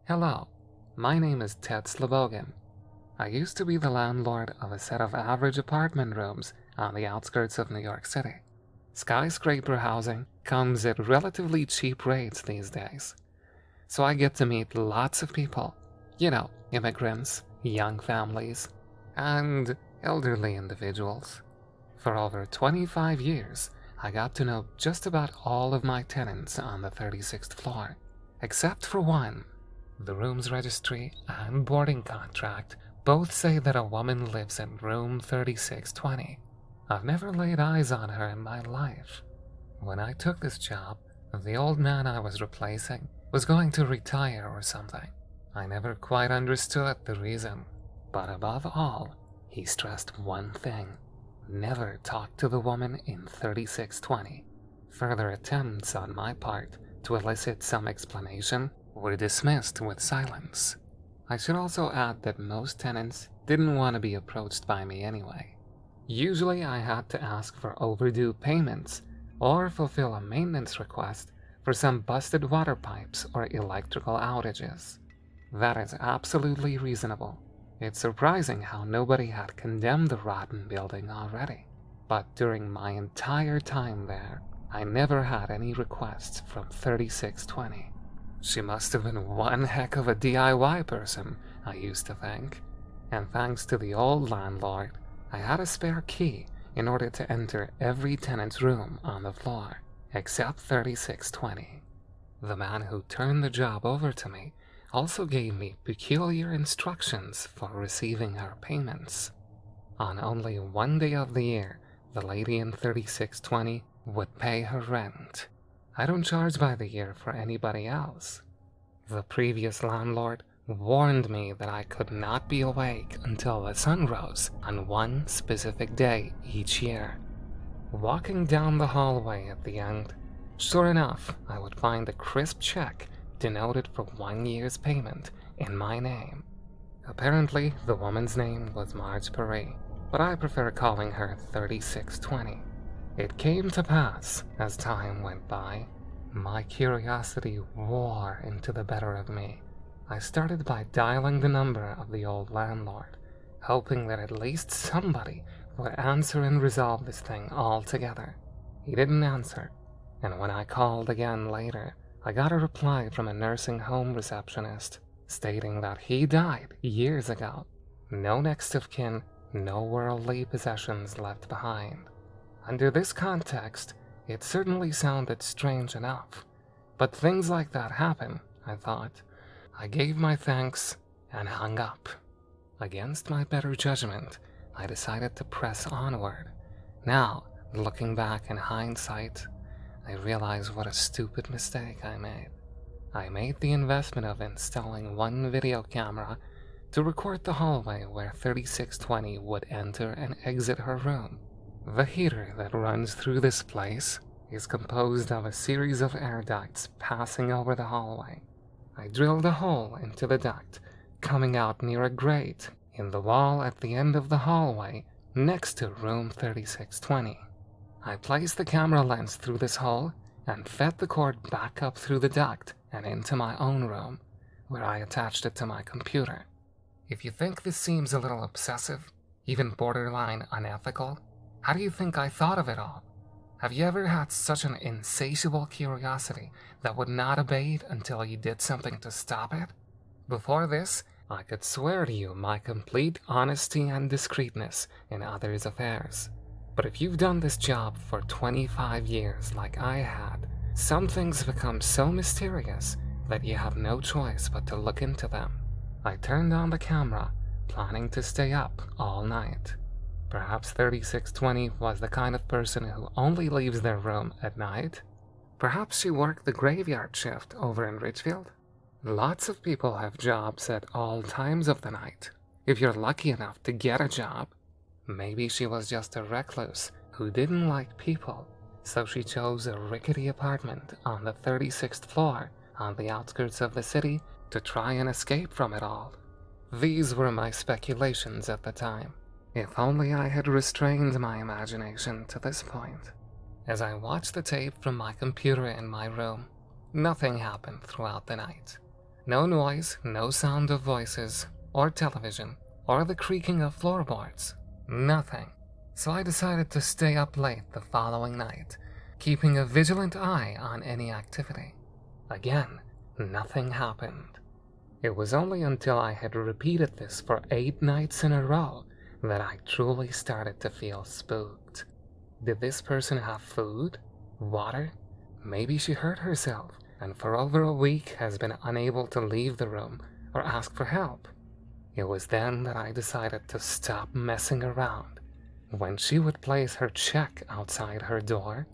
Hello, my name is Ted Slobogin. I used to be the landlord of a set of average apartment rooms on the outskirts of New York City. Skyscraper housing comes at relatively cheap rates these days, so I get to meet lots of people. Immigrants, young families, and elderly individuals. For over 25 years, I got to know just about all of my tenants on the 36th floor, except for one. The room's registry and boarding contract both say that a woman lives in room 3620. I've never laid eyes on her in my life. When I took this job, the old man I was replacing was going to retire or something. I never quite understood the reason, but above all, he stressed one thing: never talk to the woman in 3620. Further attempts on my part to elicit some explanation were dismissed with silence. I should also add that most tenants didn't want to be approached by me anyway. Usually I had to ask for overdue payments or fulfill a maintenance request for some busted water pipes or electrical outages. That is absolutely reasonable. It's surprising how nobody had condemned the rotten building already. But during my entire time there, I never had any requests from 3620. She must have been one heck of a DIY person, I used to think. And thanks to the old landlord, I had a spare key in order to enter every tenant's room on the floor, except 3620. The man who turned the job over to me also gave me peculiar instructions for receiving her payments. On only one day of the year, the lady in 3620 would pay her rent. I don't charge by the year for anybody else. The previous landlord warned me that I could not be awake until the sun rose on one specific day each year. Walking down the hallway at the end, sure enough, I would find a crisp check denoted for 1 year's payment in my name. Apparently, the woman's name was Marge Paris, but I prefer calling her 3620. It came to pass, as time went by, my curiosity wore into the better of me. I started by dialing the number of the old landlord, hoping that at least somebody would answer and resolve this thing altogether. He didn't answer, and when I called again later, I got a reply from a nursing home receptionist stating that he died years ago. No next of kin, no worldly possessions left behind. Under this context, it certainly sounded strange enough. But things like that happen, I thought. I gave my thanks and hung up. Against my better judgment, I decided to press onward. Now, looking back in hindsight, I realize what a stupid mistake I made. I made the investment of installing one video camera to record the hallway where 3620 would enter and exit her room. The heater that runs through this place is composed of a series of air ducts passing over the hallway. I drilled a hole into the duct, coming out near a grate in the wall at the end of the hallway next to room 3620. I placed the camera lens through this hole and fed the cord back up through the duct and into my own room, where I attached it to my computer. If you think this seems a little obsessive, even borderline unethical, how do you think I thought of it all? Have you ever had such an insatiable curiosity that would not abate until you did something to stop it? Before this, I could swear to you my complete honesty and discreetness in others' affairs. But if you've done this job for 25 years like I had, some things become so mysterious that you have no choice but to look into them. I turned on the camera, planning to stay up all night. Perhaps 3620 was the kind of person who only leaves their room at night. Perhaps she worked the graveyard shift over in Ridgefield. Lots of people have jobs at all times of the night, if you're lucky enough to get a job. Maybe she was just a recluse who didn't like people, so she chose a rickety apartment on the 36th floor on the outskirts of the city to try and escape from it all. These were my speculations at the time. If only I had restrained my imagination to this point. As I watched the tape from my computer in my room, nothing happened throughout the night. No noise, no sound of voices, or television, or the creaking of floorboards. Nothing. So I decided to stay up late the following night, keeping a vigilant eye on any activity. Again, nothing happened. It was only until I had repeated this for 8 nights in a row that I truly started to feel spooked. Did this person have food? Water? Maybe she hurt herself and for over a week has been unable to leave the room or ask for help. It was then that I decided to stop messing around. When she would place her check outside her door,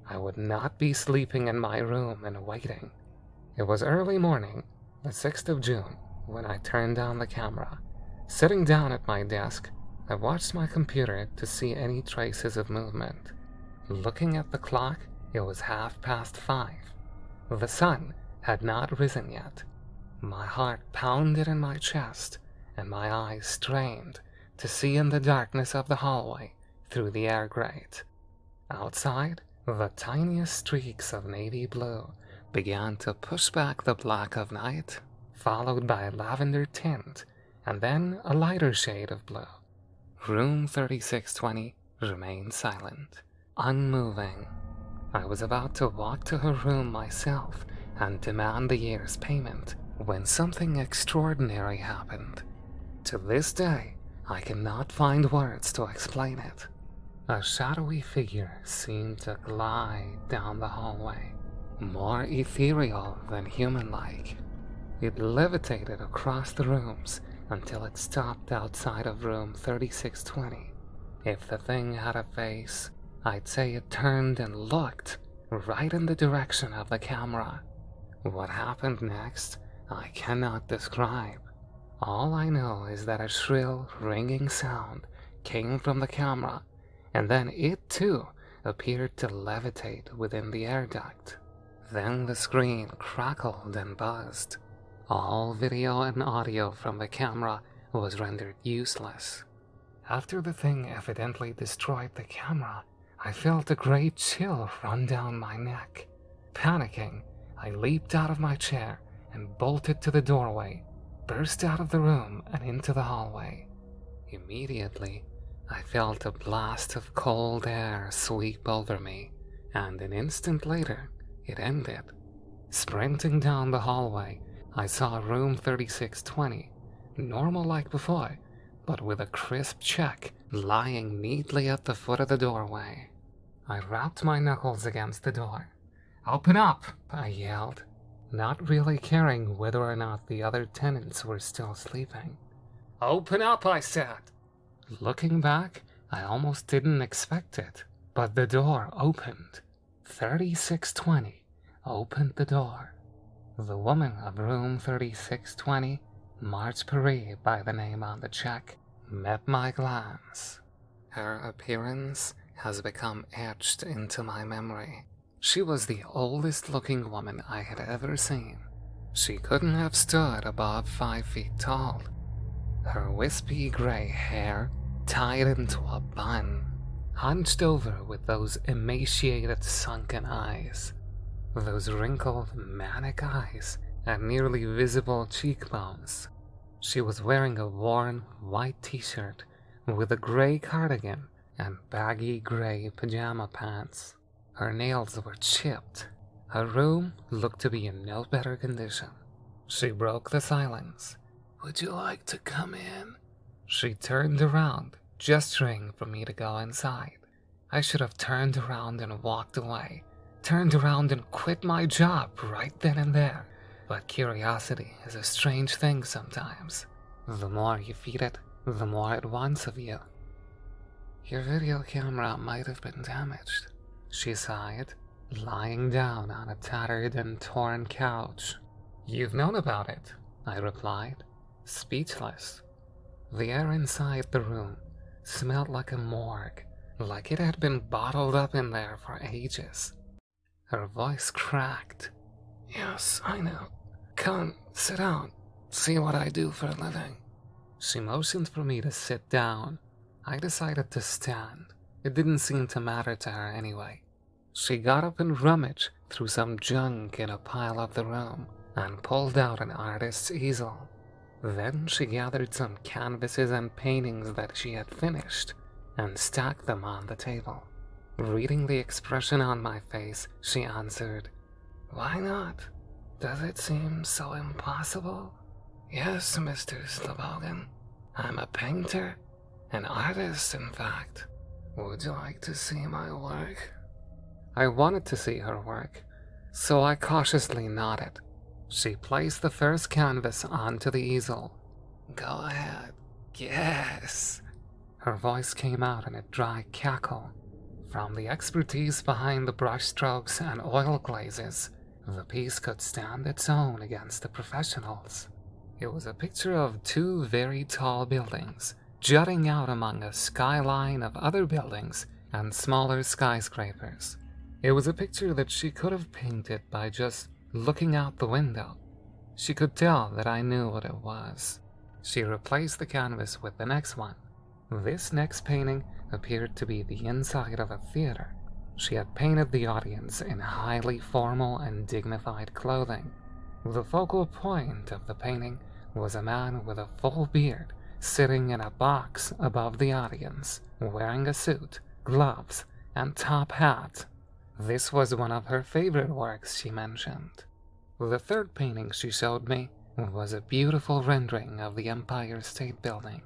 I would not be sleeping in my room and waiting. It was early morning, the 6th of June, when I turned on the camera. Sitting down at my desk, I watched my computer to see any traces of movement. Looking at the clock, it was 5:30. The sun had not risen yet. My heart pounded in my chest, and my eyes strained to see in the darkness of the hallway through the air grate. Outside, the tiniest streaks of navy blue began to push back the black of night, followed by a lavender tint, and then a lighter shade of blue. Room 3620 remained silent, unmoving. I was about to walk to her room myself and demand the year's payment when something extraordinary happened. To this day, I cannot find words to explain it. A shadowy figure seemed to glide down the hallway, more ethereal than human-like. It levitated across the rooms until it stopped outside of room 3620. If the thing had a face, I'd say it turned and looked right in the direction of the camera. What happened next, I cannot describe. All I know is that a shrill, ringing sound came from the camera, and then it too appeared to levitate within the air duct. Then the screen crackled and buzzed. All video and audio from the camera was rendered useless. After the thing evidently destroyed the camera, I felt a great chill run down my neck. Panicking, I leaped out of my chair and bolted to the doorway, burst out of the room and into the hallway. Immediately, I felt a blast of cold air sweep over me, and an instant later, it ended. Sprinting down the hallway, I saw room 3620, normal like before, but with a crisp check lying neatly at the foot of the doorway. I rapped my knuckles against the door. "Open up!" I yelled, not really caring whether or not the other tenants were still sleeping. "Open up," I said. Looking back, I almost didn't expect it, but the door opened. 3620 opened the door. The woman of room 3620, Marge Paris by the name on the check, met my glance. Her appearance has become etched into my memory. She was the oldest looking woman I had ever seen. She couldn't have stood above 5 feet tall. Her wispy gray hair tied into a bun, hunched over with those emaciated sunken eyes. Those wrinkled, manic eyes and nearly visible cheekbones. She was wearing a worn white t-shirt with a gray cardigan and baggy gray pajama pants. Her nails were chipped. Her room looked to be in no better condition. She broke the silence. "Would you like to come in?" She turned around, gesturing for me to go inside. I should have turned around and walked away. Turned around and quit my job right then and there. But curiosity is a strange thing sometimes. The more you feed it, the more it wants of you. "Your video camera might have been damaged," she sighed, lying down on a tattered and torn couch. "You've known about it," I replied, speechless. The air inside the room smelled like a morgue, like it had been bottled up in there for ages. Her voice cracked. "Yes, I know. Come, sit down. See what I do for a living." She motioned for me to sit down. I decided to stand. It didn't seem to matter to her anyway. She got up and rummaged through some junk in a pile of the room, and pulled out an artist's easel. Then she gathered some canvases and paintings that she had finished and stacked them on the table. Reading the expression on my face, she answered, "Why not? Does it seem so impossible?" "Yes, Mr. Slobogin. I'm a painter, an artist, in fact. Would you like to see my work?" I wanted to see her work, so I cautiously nodded. She placed the first canvas onto the easel. "Go ahead. Yes." Her voice came out in a dry cackle. From the expertise behind the brushstrokes and oil glazes, the piece could stand its own against the professionals. It was a picture of two very tall buildings, jutting out among a skyline of other buildings and smaller skyscrapers. It was a picture that she could have painted by just looking out the window. She could tell that I knew what it was. She replaced the canvas with the next one. This next painting appeared to be the inside of a theater. She had painted the audience in highly formal and dignified clothing. The focal point of the painting was a man with a full beard sitting in a box above the audience, wearing a suit, gloves, and top hat. This was one of her favorite works, she mentioned. The third painting she showed me was a beautiful rendering of the Empire State Building.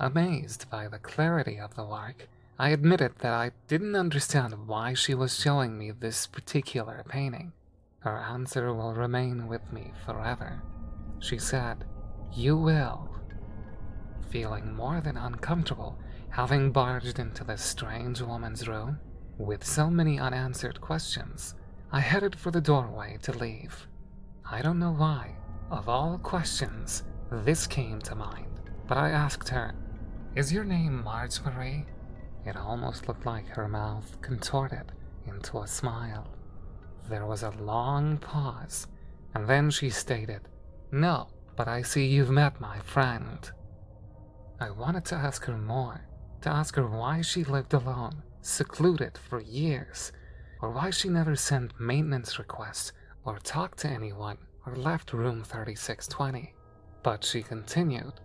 Amazed by the clarity of the work, I admitted that I didn't understand why she was showing me this particular painting. Her answer will remain with me forever. She said, "You will." Feeling more than uncomfortable having barged into this strange woman's room with so many unanswered questions, I headed for the doorway to leave. I don't know why, of all questions, this came to mind, but I asked her, "Is your name Marjorie?" It almost looked like her mouth contorted into a smile. There was a long pause, and then she stated, "No, but I see you've met my friend." I wanted to ask her more, to ask her why she lived alone, secluded for years, or why she never sent maintenance requests or talked to anyone or left room 3620. But she continued,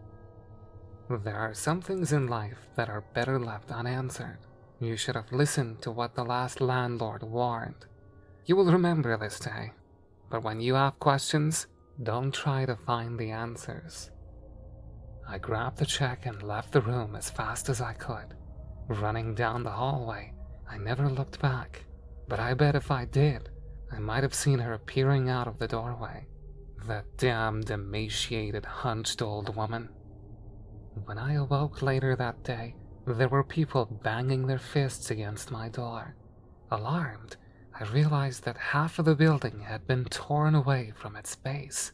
"There are some things in life that are better left unanswered. You should have listened to what the last landlord warned. You will remember this day, but when you have questions, don't try to find the answers." I grabbed the check and left the room as fast as I could. Running down the hallway, I never looked back, but I bet if I did, I might have seen her peering out of the doorway. That damned emaciated, hunched old woman. When I awoke later that day, there were people banging their fists against my door. Alarmed, I realized that half of the building had been torn away from its base.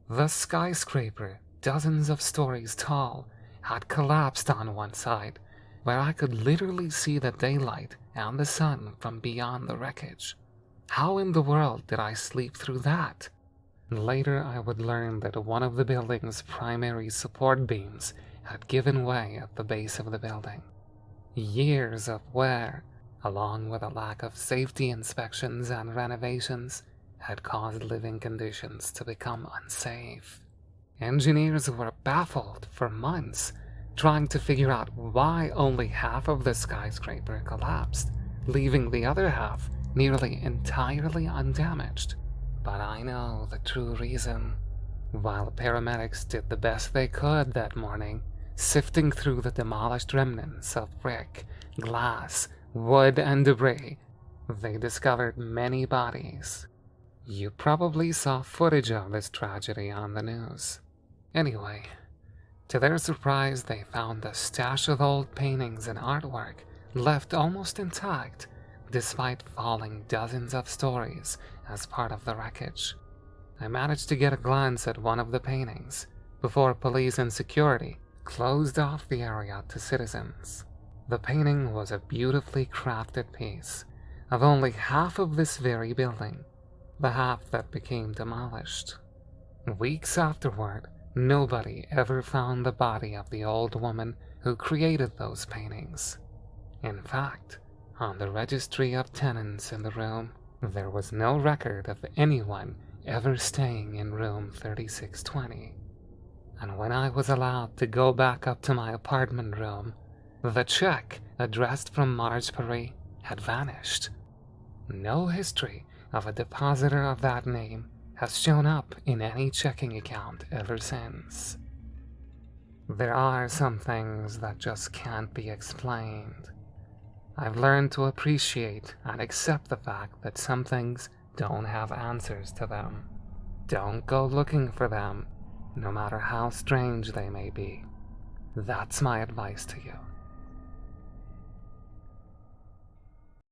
The skyscraper, dozens of stories tall, had collapsed on one side, where I could literally see the daylight and the sun from beyond the wreckage. How in the world did I sleep through that? Later I would learn that one of the building's primary support beams had given way at the base of the building. Years of wear, along with a lack of safety inspections and renovations, had caused living conditions to become unsafe. Engineers were baffled for months, trying to figure out why only half of the skyscraper collapsed, leaving the other half nearly entirely undamaged. But I know the true reason. While paramedics did the best they could that morning, sifting through the demolished remnants of brick, glass, wood, and debris, they discovered many bodies. You probably saw footage of this tragedy on the news. Anyway, to their surprise, they found a stash of old paintings and artwork left almost intact, despite falling dozens of stories as part of the wreckage. I managed to get a glance at one of the paintings before police and security closed off the area to citizens. The painting was a beautifully crafted piece of only half of this very building, the half that became demolished. Weeks afterward, nobody ever found the body of the old woman who created those paintings. In fact, on the registry of tenants in the room, there was no record of anyone ever staying in room 3620. And when I was allowed to go back up to my apartment room, the check addressed from Margebury had vanished. No history of a depositor of that name has shown up in any checking account ever since. There are some things that just can't be explained. I've learned to appreciate and accept the fact that some things don't have answers to them. Don't go looking for them, no matter how strange they may be. That's my advice to you.